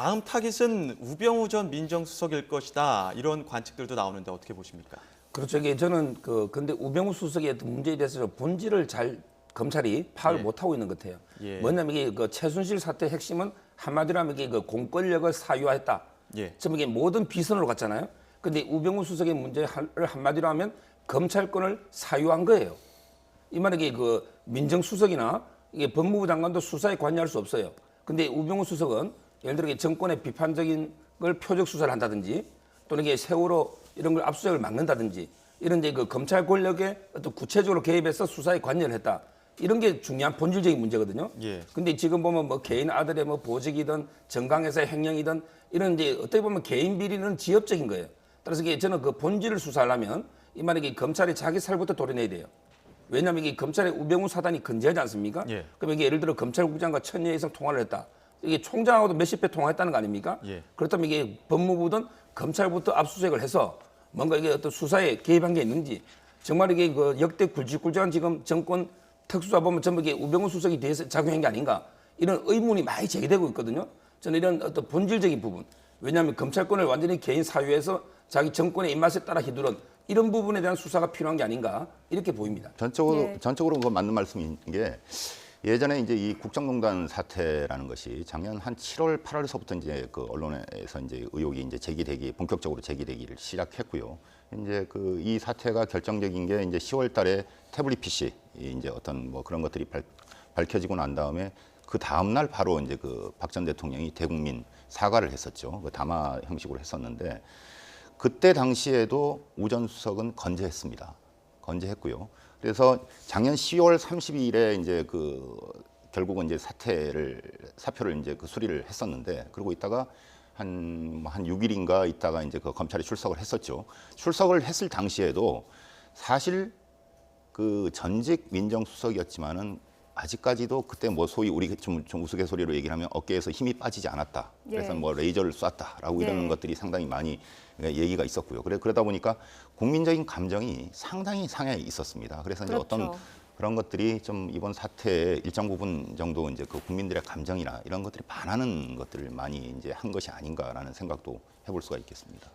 다음 타깃은 우병우 전 민정수석일 것이다. 이런 관측들도 나오는데 어떻게 보십니까? 그렇죠. 이게 저는 근데 우병우 수석의 어떤 문제에 대해서 본질을 잘 검찰이 파악을 예. 못하고 있는 것 같아요. 예. 뭐냐면 이게 최순실 사태 핵심은 한마디로 하면 이게 공권력을 사유화했다. 예. 지금 이게 모든 비선으로 갔잖아요. 근데 우병우 수석의 문제를 한마디로 하면 검찰권을 사유한 거예요. 이 말은 이게 민정수석이나 이게 법무부 장관도 수사에 관여할 수 없어요. 근데 우병우 수석은 예를 들어 정권의 비판적인 걸 표적 수사를 한다든지 또는 이게 세월호 이런 걸 압수수색을 막는다든지 이런 이제 검찰 권력에 어떤 구체적으로 개입해서 수사에 관여를 했다. 이런 게 중요한 본질적인 문제거든요. 예. 근데 지금 보면 개인 아들의 보직이든 정강회사의 횡령이든 이런 이제 어떻게 보면 개인 비리는 지엽적인 거예요. 따라서 이게 저는 본질을 수사하려면 이 말이 검찰이 자기 살부터 도려내야 돼요. 왜냐하면 이게 검찰의 우병우 사단이 건재하지 않습니까? 예. 그럼 이게 예를 들어 검찰국장과 1000여 이상 통화를 했다. 이게 총장하고도 몇십 배 통화했다는 거 아닙니까? 예. 그렇다면 이게 법무부든 검찰부터 압수수색을 해서 뭔가 이게 어떤 수사에 개입한 게 있는지 정말 이게 역대 굵직굵직한 지금 정권 특수사 보면 전부 이게 우병우 수석이 뒤에서 작용한 게 아닌가 이런 의문이 많이 제기되고 있거든요. 저는 이런 어떤 본질적인 부분 왜냐하면 검찰권을 완전히 개인 사유해서 자기 정권의 입맛에 따라 휘두른 이런 부분에 대한 수사가 필요한 게 아닌가 이렇게 보입니다. 전적으로 그거 맞는 말씀인 게 예전에 이제 이 국정농단 사태라는 것이 작년 한 7월, 8월서부터 이제 언론에서 이제 의혹이 이제 본격적으로 제기되기를 시작했고요. 이제 이 사태가 결정적인 게 이제 10월달에 태블릿 PC 이제 어떤 그런 것들이 밝혀지고 난 다음에 그 다음 날 바로 이제 박 전 대통령이 대국민 사과를 했었죠. 담화 형식으로 했었는데 그때 당시에도 우 전 수석은 건재했습니다. 건재했고요. 그래서 작년 10월 30일에 이제 결국은 이제 사표를 이제 수리를 했었는데 그러고 있다가 한 6일인가 있다가 이제 검찰에 출석을 했었죠. 출석을 했을 당시에도 사실 전직 민정수석이었지만은 아직까지도 그때 소위 우리 좀 우스갯소리로 얘기를 하면 어깨에서 힘이 빠지지 않았다. 그래서 레이저를 쐈다라고 이런 것들이 상당히 많이 얘기가 있었고요. 그러다 보니까 국민적인 감정이 상당히 상해 있었습니다. 그래서 이제 어떤 그런 것들이 좀 이번 사태의 일정 부분 정도 이제 국민들의 감정이나 이런 것들이 반하는 것들을 많이 이제 한 것이 아닌가라는 생각도 해볼 수가 있겠습니다.